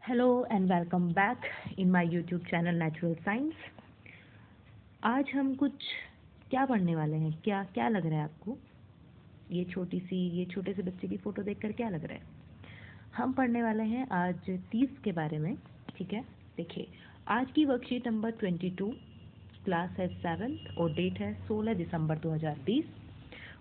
Hello and welcome back in my YouTube channel Natural Science। आज हम कुछ क्या पढ़ने वाले हैं? क्या क्या लग रहा है आपको? ये छोटे से बच्चे की फ़ोटो देखकर क्या लग रहा है? हम पढ़ने वाले हैं आज 30 के बारे में। ठीक है, देखिए आज की वर्कशीट नंबर 22, क्लास है 7th और डेट है 16 दिसंबर 2020।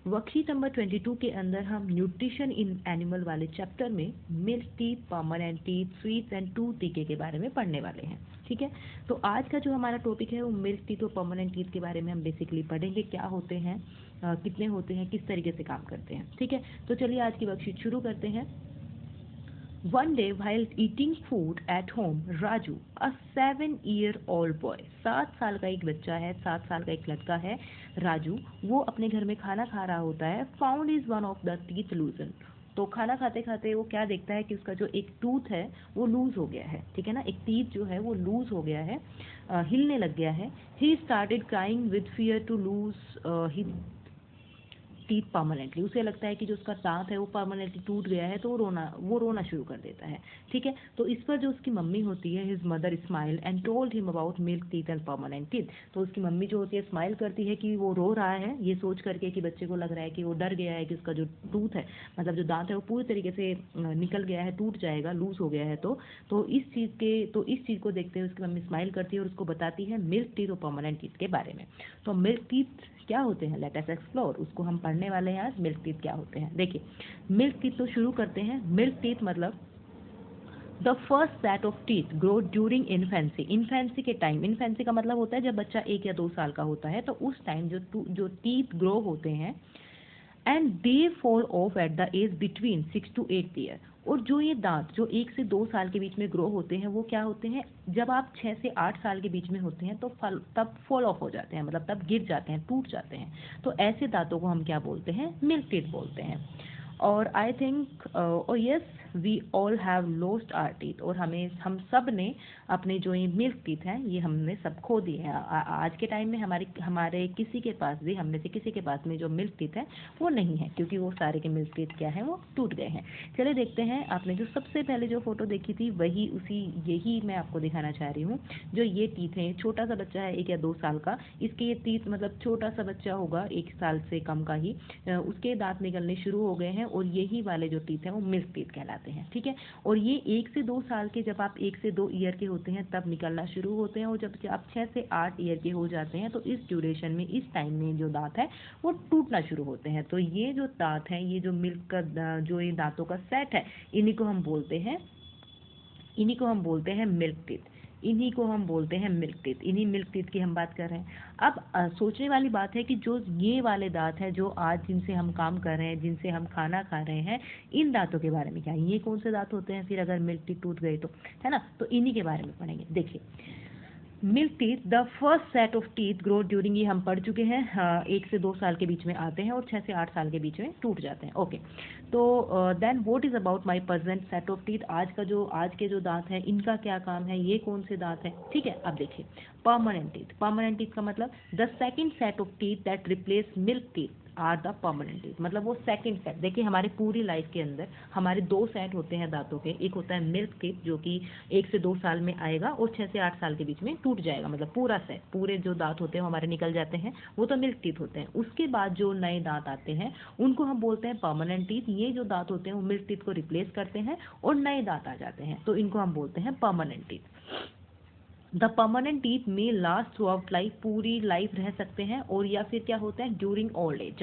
वर्कशीट नंबर 22 के अंदर हम न्यूट्रिशन इन एनिमल वाले चैप्टर में milk teeth, permanent teeth, sweets and tooth टीके के बारे में पढ़ने वाले हैं। ठीक है, तो आज का जो हमारा टॉपिक है वो मिल्क टीथ और परमानेंट टीथ के बारे में हम बेसिकली पढ़ेंगे। क्या होते हैं, कितने होते हैं, किस तरीके से काम करते हैं। ठीक है, तो चलिए आज की वर्कशीट शुरू करते हैं। One day while eating food at home, Raju, a 7-year-old boy, 7 साल का एक बच्चा है, 7 साल का एक लड़का है राजू, वो अपने घर में खाना खा रहा होता है। Found is one of the teeth लूजन। तो खाना खाते खाते वो क्या देखता है कि उसका जो एक टूथ है वो लूज हो गया है। ठीक है ना, एक टीथ जो है वो लूज हो गया है, हिलने लग गया है। He started crying with fear to lose he teeth permanently. उसे लगता है कि जो उसका दांत है वो परमानेंटली टूट गया है, तो वो रोना शुरू कर देता है। ठीक है, तो इस पर जो उसकी मम्मी होती है, his mother smile and told him about milk teeth and permanent teeth. तो उसकी मम्मी जो होती है स्माइल करती है कि वो रो रहा है, ये सोच करके कि बच्चे को लग रहा है कि वो डर गया है कि उसका जो टूथ है, मतलब जो दांत है वो पूरी तरीके से निकल गया है, टूट जाएगा, लूज हो गया है। तो इस चीज़ को देखते हुए उसकी मम्मी स्माइल करती है और उसको बताती है मिल्क टीथ और परमानेंट टीथ के बारे में। तो मिल्क टीथ क्या होते हैं, लेट अस एक्सप्लोर, उसको हम पढ़ने वाले हैं आज। मिल्क टीथ क्या होते हैं, देखिए मिल्क टीथ तो शुरू करते हैं। मिल्क टीथ मतलब the first set of teeth grow during infancy. Infancy के टाइम, इन्फेंसी का मतलब होता है जब बच्चा 1 या 2 साल का होता है, तो उस टाइम जो टीथ ग्रो होते हैं and they fall off at the age between 6 to 8 year. और जो ये दांत जो 1 से 2 साल के बीच में ग्रो होते हैं वो क्या होते हैं, जब आप 6 से 8 साल के बीच में होते हैं तो तब फॉल ऑफ हो जाते हैं, मतलब तब गिर जाते हैं, टूट जाते हैं। तो ऐसे दांतों को हम क्या बोलते हैं, मिल्क टीथ बोलते हैं। और आई थिंक और yes we all have lost our teeth, और हम सब ने अपने जो ये मिल्क टीथ हैं ये हमने सब खो दिए हैं। आज के टाइम में हमारे किसी के पास भी, हम में से किसी के पास में जो मिल्क टीथ है वो नहीं है, क्योंकि वो सारे के मिल्क टीथ क्या है, वो टूट गए हैं। चलिए देखते हैं, आपने जो सबसे पहले जो फोटो देखी थी यही मैं आपको दिखाना चाह रही हूँ। जो ये टीथ है, छोटा सा बच्चा है 1 या 2 साल का, इसके ये टीथ मतलब छोटा सा बच्चा होगा 1 साल से कम का ही, उसके दांत निकलने शुरू हो गए हैं और यही वाले जो टीथ हैं वो मिल्क टीथ कहलाते हैं। ठीक है, और ये 1 से 2 साल के, जब आप 1 से 2 ईयर के होते हैं तब निकलना शुरू होते हैं, और जब आप 6 से 8 ईयर के हो जाते हैं तो इस ड्यूरेशन में, इस टाइम में जो दांत है वो टूटना शुरू होते हैं। तो ये जो दांत हैं, ये जो मिल्क का जो ये दांतों का सेट है, इन्हीं को हम बोलते हैं मिल्क टीथ। इन्हीं को हम बोलते हैं मिल्क टीथ, इन्हीं मिल्क टीथ की हम बात कर रहे हैं। अब सोचने वाली बात है कि जो ये वाले दांत हैं जो आज जिनसे हम काम कर रहे हैं, जिनसे हम खाना खा रहे हैं, इन दांतों के बारे में क्या, ये कौन से दांत होते हैं फिर अगर मिल्क टीथ टूट गए तो, है ना। तो इन्हीं के बारे में पढ़ेंगे। देखिए milk teeth the first set of teeth grow during, ये हम पढ़ चुके हैं, 1 से 2 साल के बीच में आते हैं और 6 से 8 साल के बीच में टूट जाते हैं। ओके, तो then what is about my present set of teeth, आज के जो दांत हैं इनका क्या काम है, ये कौन से दांत हैं। ठीक है, अब देखिए परमानेंट टीथ। परमानेंट टीथ का मतलब the second set of teeth that replace milk teeth are the permanent teeth. मतलब वो सेकंड सेट, देखिए हमारी पूरी लाइफ के अंदर हमारे 2 सेट होते हैं दांतों के। एक होता है मिल्क टीथ जो कि 1 से 2 साल में आएगा और 6 से 8 साल के बीच में टूट जाएगा, मतलब पूरा सेट, पूरे जो दांत होते हैं वो हमारे निकल जाते हैं, वो तो मिल्क टीथ होते हैं। उसके बाद जो नए दांत आते हैं उनको हम बोलते हैं परमानेंट टीथ। ये जो दांत होते हैं वो मिल्क टीथ को रिप्लेस करते हैं और नए दांत आ जाते हैं, तो इनको हम बोलते हैं permanent teeth. The permanent teeth में लास्ट थ्रू आउट लाइफ, पूरी लाइफ रह सकते हैं, और या फिर क्या होता है ड्यूरिंग ओल्ड एज,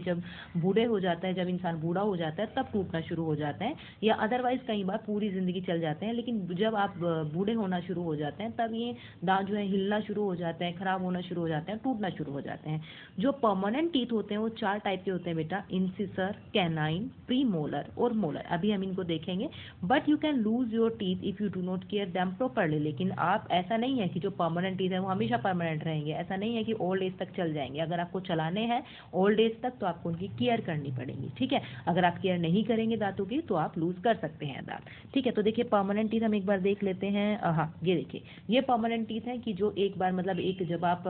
जब बूढ़े हो जाता है, जब इंसान बूढ़ा हो जाता है तब टूटना शुरू हो जाता है, या अदरवाइज कई बार पूरी ज़िंदगी चल जाते हैं। लेकिन जब आप बूढ़े होना शुरू हो जाते हैं तब ये दांत जो है हिलना शुरू हो जाते हैं, खराब होना शुरू हो जाते हैं, टूटना शुरू हो जाते हैं। जो परमानेंट टीथ होते हैं वो 4 टाइप के होते हैं बेटा, इंसिसर, कैनाइन, प्री मोलर और मोलर। अभी हम इनको देखेंगे। But you can lose your teeth if you do not care them properly, लेकिन आप ऐसा नहीं है कि जो परमानेंट टीथ है वो हमेशा परमानेंट रहेंगे, ऐसा नहीं है कि ओल्ड एज तक चल जाएंगे। अगर आपको चलाने हैं ओल्ड एज तक तो आपको उनकी केयर करनी पड़ेगी, ठीक है। अगर आप केयर नहीं करेंगे दांतों की तो आप लूज कर सकते हैं दांत, ठीक है। तो देखिए परमानेंट टीथ हम एक बार देख लेते हैं। हाँ, ये देखिए ये परमानेंट टीथ है कि जो एक बार मतलब एक जब आप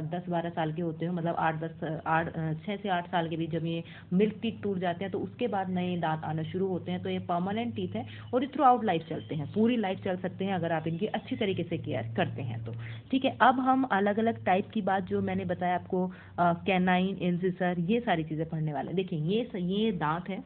10-12 साल के होते हो, मतलब 6 से 8 साल के बीच जब ये मिल्क टीथ टूट जाते हैं तो उसके बाद नए दांत आना शुरू होते हैं। तो ये परमानेंट टीथ है और ये थ्रू आउट लाइफ चलते हैं, पूरी लाइफ चल सकते हैं अगर आप इनकी अच्छी तरीके से केयर करते हैं तो, ठीक है। अब हम अलग अलग टाइप की बात जो मैंने बताया आपको, कैनाइन, इंसिसर, ये सारी चीज़ें पढ़ने वाले हैं। देखिए ये दांत है,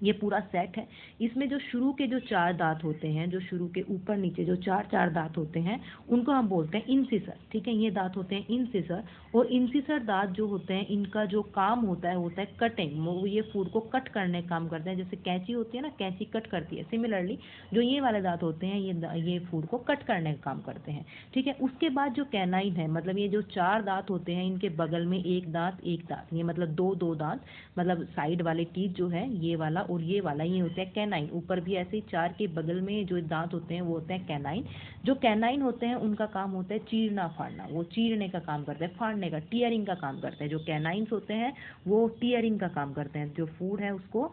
ये पूरा सेट है। इसमें जो शुरू के जो 4 दांत होते हैं, जो शुरू के ऊपर नीचे जो 4 दांत होते हैं उनको हम बोलते हैं इंसिसर, ठीक है। ये दांत होते हैं इंसिसर। और इंसिसर दांत जो होते हैं इनका जो काम होता है कटिंग, वो ये फूड को कट करने का काम करते हैं। जैसे कैंची होती है ना, कैंची कट करती है, सिमिलरली जो ये वाले दांत होते हैं ये फूड को कट करने का काम करते हैं, ठीक है। उसके बाद जो कैनाइन है, मतलब ये जो 4 दांत होते हैं इनके बगल में एक दांत, ये मतलब दो दांत, मतलब साइड वाले टीथ जो है ये वाला और ये वाला, ये होता है कैनाइन। ऊपर भी ऐसे ही 4 के बगल में जो दांत होते हैं वो होते हैं कैनाइन। जो कैनाइन होते हैं उनका काम होता है चीरना फाड़ना, वो चीरने का काम करते हैं, फाड़ने का, टीयरिंग का काम करते हैं। जो कैनाइन्स होते हैं वो टीयरिंग का काम करते हैं, जो फूड है उसको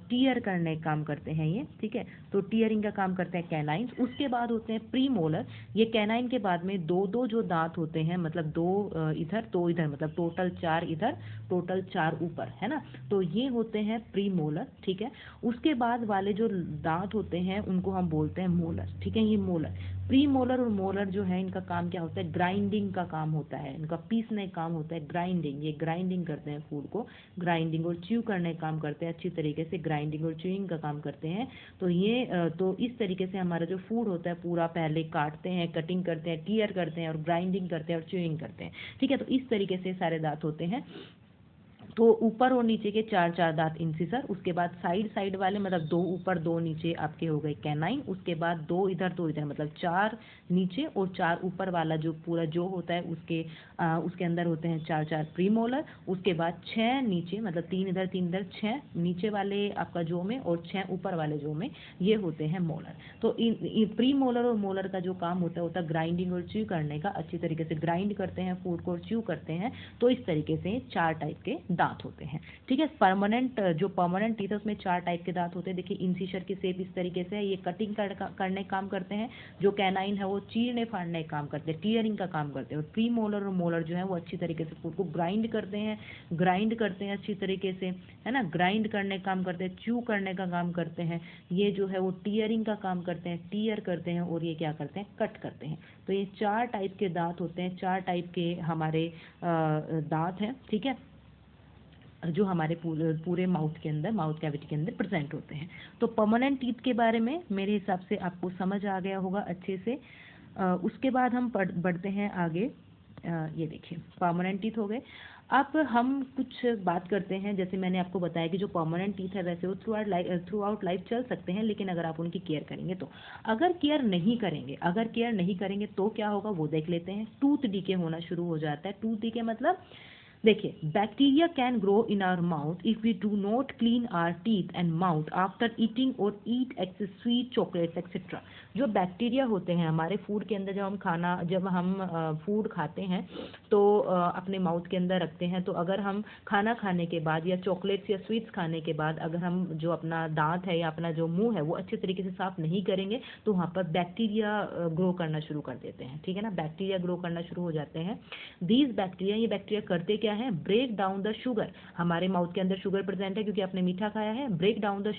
टीयर करने का काम करते हैं ये, ठीक है। तो टीयरिंग का काम करते हैं कैनाइन्स। उसके बाद होते हैं प्रीमोलर। ये कैनाइन के बाद में दो जो दांत होते हैं, मतलब 2 इधर 2 इधर, मतलब टोटल 4 इधर, टोटल 4 ऊपर, है ना। तो ये होते हैं प्रीमोलर, ठीक है। उसके बाद वाले जो दांत होते हैं उनको हम बोलते हैं मोलर, ठीक है। ये मोलर, प्री मोलर और मोलर जो है इनका काम क्या होता है, ग्राइंडिंग का काम होता है, इनका पीसने का काम होता है, ग्राइंडिंग। ये ग्राइंडिंग करते हैं फूड को, ग्राइंडिंग और च्यू करने का काम करते हैं, अच्छी तरीके से ग्राइंडिंग और च्यूइंग का काम करते हैं। तो ये तो इस तरीके से हमारा जो फूड होता है पूरा पहले काटते हैं, कटिंग करते हैं, टीयर करते हैं और ग्राइंडिंग करते हैं और च्यूइंग करते हैं, ठीक है। तो इस तरीके से सारे दांत होते हैं। तो ऊपर और नीचे के 4 दांत इंसिसर। उसके बाद साइड वाले मतलब 2 ऊपर 2 नीचे आपके हो गए कैनाइन। उसके बाद 2 इधर 2 इधर, मतलब 4 नीचे और 4 ऊपर वाला जो पूरा जो होता है उसके अंदर होते हैं 4 प्रीमोलर। उसके बाद 6 नीचे, मतलब 3 इधर 3 इधर, 6 नीचे वाले आपका जो में और 6 ऊपर वाले जो में, ये होते हैं मोलर। तो प्रीमोलर और मोलर का जो काम होता है ग्राइंडिंग और च्यू करने का, अच्छी तरीके से ग्राइंड करते हैं फूड को और च्यू करते हैं। तो इस तरीके से 4 टाइप के दांत होते हैं, ठीक है। जो परमानेंट टीथ है उसमें 4 टाइप के दांत होते हैं। देखिए इंसिसर की शेप इस तरीके से है, ये कटिंग करने का काम करते हैं। जो कैनाइन है वो चीरने फाड़ने का काम करते हैं, टीयरिंग का काम करते हैं। और प्रीमोलर और मोलर जो है वो अच्छी तरीके से फूड को ग्राइंड करते हैं अच्छी तरीके से, है ना, ग्राइंड करने का काम करते हैं, च्यू करने का काम करते हैं। ये जो है वो टीयरिंग का काम करते हैं, टीयर करते हैं, और ये क्या करते हैं, कट करते हैं। तो ये 4 टाइप के दांत होते हैं, 4 टाइप के हमारे दांत हैं, ठीक है, जो हमारे पूरे माउथ कैविटी के अंदर प्रेजेंट होते हैं। तो परमानेंट टीथ के बारे में मेरे हिसाब से आपको समझ आ गया होगा अच्छे से। उसके बाद हम बढ़ते हैं आगे। ये देखिए परमानेंट टीथ हो गए। अब हम कुछ बात करते हैं, जैसे मैंने आपको बताया कि जो परमानेंट टीथ है वैसे वो थ्रू आउट लाइफ चल सकते हैं, लेकिन अगर आप उनकी केयर करेंगे तो। अगर केयर नहीं करेंगे तो क्या होगा वो देख लेते हैं। टूथ डीके होना शुरू हो जाता है। टूथ डीके मतलब देखिए, bacteria can grow in our mouth if we do not clean our teeth and mouth after eating और eat excess sweet chocolates etcetera. जो बैक्टीरिया होते हैं हमारे फूड के अंदर, जब हम फूड खाते हैं तो अपने माउथ के अंदर रखते हैं, तो अगर हम खाना खाने के बाद या चॉकलेट्स या स्वीट्स खाने के बाद अगर हम जो अपना दांत है या अपना जो मुंह है वो अच्छे तरीके से साफ नहीं करेंगे तो वहाँ पर बैक्टीरिया ग्रो करना शुरू कर देते हैं, ठीक है ना, बैक्टीरिया ग्रो करना शुरू हो जाते हैं। ये बैक्टीरिया करते क्या है, ब्रेक डाउन द शुगर। हमारे माउथ के अंदर शुगर प्रेजेंट है क्योंकि आपने मीठा खाया है, ब्रेक डाउन द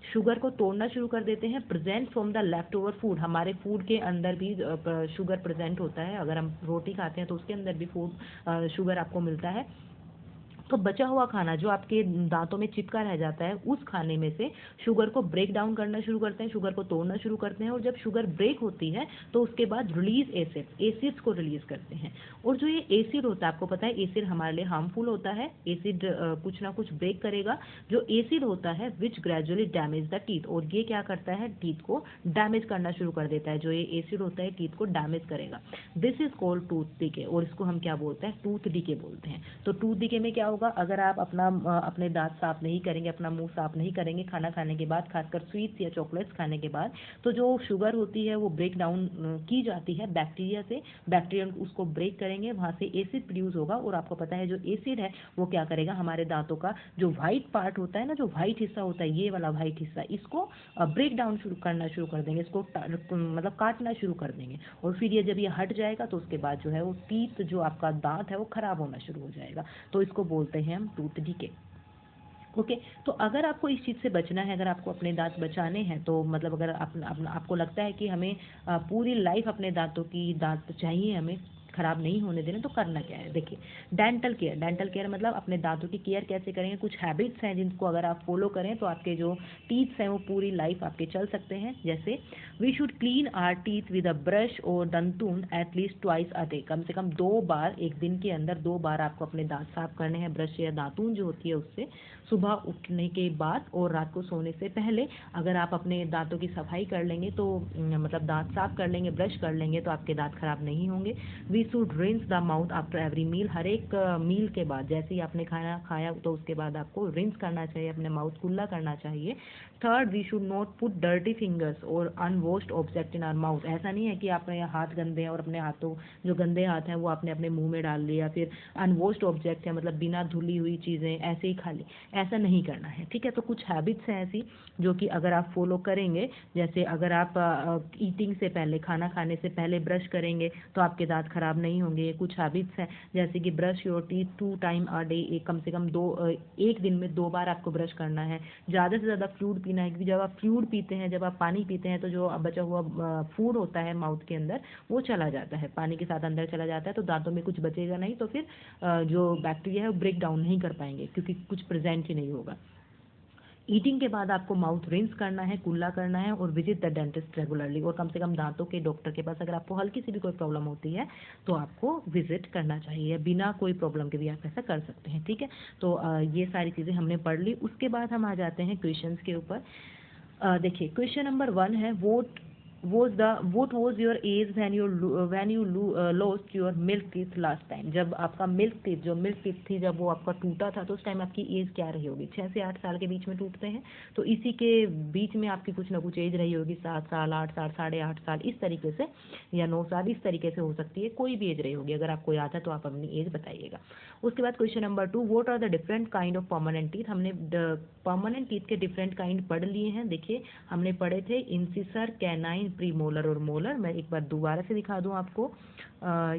शुगर को तोड़ना शुरू कर देते हैं। Present from the left over food, हमारे फूड के अंदर भी शुगर प्रेजेंट होता है। अगर हम रोटी खाते हैं तो उसके अंदर भी शुगर आपको मिलता है। तो बचा हुआ खाना जो आपके दांतों में चिपका रह जाता है, उस खाने में से शुगर को ब्रेक डाउन करना शुरू करते हैं, शुगर को तोड़ना शुरू करते हैं। और जब शुगर ब्रेक होती है तो उसके बाद एसिड्स को रिलीज करते हैं। और जो ये एसिड होता है, आपको पता है एसिड हमारे लिए हार्मफुल होता है। एसिड कुछ ना कुछ ब्रेक करेगा। जो एसिड होता है विच ग्रेजुअली डैमेज द टीथ, और ये क्या करता है, टीथ को डैमेज करना शुरू कर देता है। जो ये एसिड होता है टीथ को डैमेज करेगा। This is called tooth decay, और इसको हम क्या बोलते हैं, टूथ डीके बोलते हैं। तो टूथ डीके में क्या होगा, होगा अगर आप अपने दांत साफ नहीं करेंगे, अपना मुंह साफ नहीं करेंगे खाना खाने के बाद, खासकर स्वीट्स या चॉकलेट्स खाने के बाद, तो जो शुगर होती है वो ब्रेक डाउन की जाती है बैक्टीरिया से। बैक्टीरिया उसको ब्रेक करेंगे, वहाँ से एसिड प्रोड्यूस होगा, और आपको पता है जो एसिड है वो क्या करेगा, हमारे दांतों का जो व्हाइट पार्ट होता है ना, जो व्हाइट हिस्सा होता है, ये वाला व्हाइट हिस्सा, इसको ब्रेक डाउन करना शुरू कर देंगे, इसको मतलब काटना शुरू कर देंगे। और फिर ये जब ये हट जाएगा तो उसके बाद जो है वो टीथ, जो आपका दांत है वो खराब होना शुरू हो जाएगा। तो इसको बोलते हैं हम टूथ डीके। ओके, तो अगर आपको इस चीज़ से बचना है, अगर आपको अपने दांत बचाने हैं, तो मतलब अगर आपको लगता है कि हमें पूरी लाइफ अपने दांत चाहिए, हमें खराब नहीं होने देने, तो करना क्या है, देखिए डेंटल केयर मतलब अपने दांतों की केयर कैसे करेंगे। कुछ हैबिट्स हैं जिनको अगर आप फॉलो करें तो आपके जो टीथ्स हैं वो पूरी लाइफ आपके चल सकते हैं। जैसे we should clean our teeth with a brush और दंतुन एटलीस्ट ट्वाइस अ डे, कम से कम 2 बार, एक दिन के अंदर 2 बार आपको अपने दांत साफ करने हैं ब्रश या दातून जो होती है उससे, सुबह उठने के बाद और रात को सोने से पहले। अगर आप अपने दांतों की सफाई कर लेंगे, तो मतलब दांत साफ कर लेंगे, ब्रश कर लेंगे, तो आपके दांत खराब नहीं होंगे। We should rinse the mouth after every meal, हर एक मील के बाद, जैसे ही आपने खाना खाया तो उसके बाद आपको रिंस करना चाहिए, अपने माउथ कुल्ला करना चाहिए। Third, we should not put dirty fingers और unwashed object in our mouth. ऐसा नहीं है कि आपने हाथ गंदे हैं और अपने हाथों, जो गंदे हाथ हैं वो आपने अपने मुंह में डाल लिया, फिर अनवॉश्ड ऑब्जेक्ट है मतलब बिना धुली हुई चीज़ें ऐसे ही खा ली, ऐसा नहीं करना है, ठीक है। तो कुछ हैबिट्स हैं ऐसी जो कि अगर आप फॉलो करेंगे, जैसे अगर आप ईटिंग से पहले, खाना खाने से पहले ब्रश करेंगे तो आपके दांत खराब नहीं होंगे। ये कुछ हैबिट्स हैं, जैसे कि brush your teeth 2 time a day, कम से कम एक दिन में 2 बार आपको ब्रश करना है। ज़्यादा से ज़्यादा फ्लूइड पीना है, क्योंकि जब आप फ्लूइड पीते हैं, जब आप पानी पीते हैं, तो जो बचा हुआ फूड होता है माउथ के अंदर वो चला जाता है, पानी के साथ अंदर चला जाता है, तो दांतों में कुछ बचेगा नहीं, तो फिर जो बैक्टीरिया है वो ब्रेक डाउन नहीं कर पाएंगे, क्योंकि कुछ प्रेजेंट ही नहीं होगा। ईटिंग के बाद आपको माउथ रिंस करना है, कुल्ला करना है, और विजिट द डेंटिस्ट रेगुलरली, और कम से कम दांतों के डॉक्टर के पास अगर आपको हल्की सी भी कोई प्रॉब्लम होती है तो आपको विजिट करना चाहिए। बिना कोई प्रॉब्लम के भी आप ऐसा कर सकते हैं, ठीक है। तो ये सारी चीज़ें हमने पढ़ ली। उसके बाद हम आ जाते हैं क्वेश्चंस के ऊपर। देखिए क्वेश्चन नंबर 1 है, what was your age when you lost your milk teeth last time। जब आपका जो मिल्क टीथ थी, जब वो आपका टूटा था, तो उस टाइम आपकी एज क्या रही होगी। 6 से 8 साल के बीच में टूटते हैं, तो इसी के बीच में आपकी कुछ ना कुछ एज रही होगी, 7 साल, 8 साल, 8.5 साल, इस तरीके से, या 9 साल, इस तरीके से हो सकती है, कोई भी एज रही होगी। अगर आपको याद है तो आप अपनी एज बताइएगा। उसके बाद question number 2, what are the different kind of permanent teeth. हमने परमानेंट टीथ के डिफरेंट काइंड पढ़ लिए हैं। देखिए हमने पढ़े थे इंसिसर, कैनाइन, प्रीमोलर और मोलर। मैं एक बार दोबारा से दिखा दूं आपको,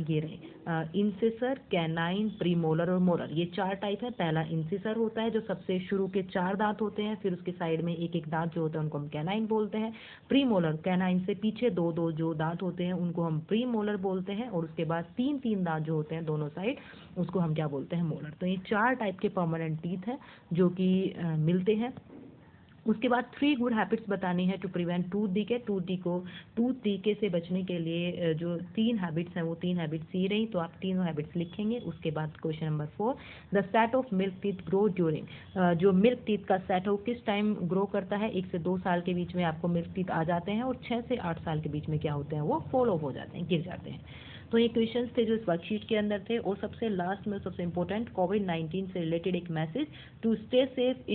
ये रहे इंसिसर, कैनाइन, प्रीमोलर और मोलर, ये 4 टाइप है। पहला इंसिसर होता है जो सबसे शुरू के 4 दांत होते हैं, फिर उसके साइड में एक एक दांत जो होता है उनको हम कैनाइन बोलते हैं। प्रीमोलर, कैनाइन से पीछे 2 जो दांत होते हैं उनको हम प्रीमोलर बोलते हैं, और उसके बाद 3 दांत जो होते हैं दोनों साइड, उसको हम क्या बोलते हैं, मोलर। तो ये 4 टाइप के परमानेंट टीथ है जो कि मिलते हैं। उसके बाद 3 गुड हैबिट्स बतानी है to prevent tooth decay. Tooth decay से बचने के लिए जो 3 हैबिट्स हैं वो 3 हैबिट्स ही रही, तो आप तीनों हैबिट्स लिखेंगे। उसके बाद question number 4, the set of milk teeth grow during. जो मिल्क टीथ का सेट है वो किस टाइम ग्रो करता है। 1 से 2 साल के बीच में आपको मिल्क टीथ आ जाते हैं, और 6 से 8 साल के बीच में क्या होते हैं, वो फॉलो हो जाते हैं, गिर जाते हैं। तो ये क्वेश्चंस थे जो इस वर्कशीट के अंदर थे। और सबसे लास्ट में सबसे इंपॉर्टेंट, कोविड-19 से रिलेटेड एक message, to stay safe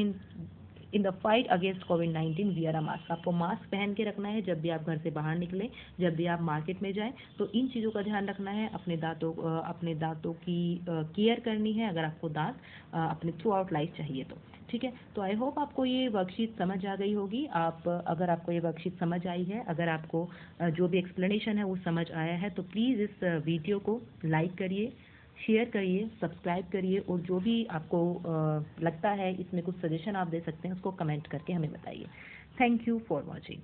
in the fight against कोविड-19 वियर अ मास्क। आपको मास्क पहन के रखना है जब भी आप घर से बाहर निकलें, जब भी आप मार्केट में जाएं, तो इन चीज़ों का ध्यान रखना है। अपने दांतों की केयर करनी है, अगर आपको दांत अपने थ्रू आउट लाइफ चाहिए तो, ठीक है। तो आई होप आपको ये वर्कशीट समझ आ गई होगी। अगर आपको ये वर्कशीट समझ आई है, अगर आपको जो भी एक्सप्लेनेशन है वो समझ आया है, तो प्लीज़ इस वीडियो को लाइक करिए, शेयर करिए, सब्सक्राइब करिए, और जो भी आपको लगता है इसमें कुछ सजेशन आप दे सकते हैं उसको कमेंट करके हमें बताइए। Thank you for watching.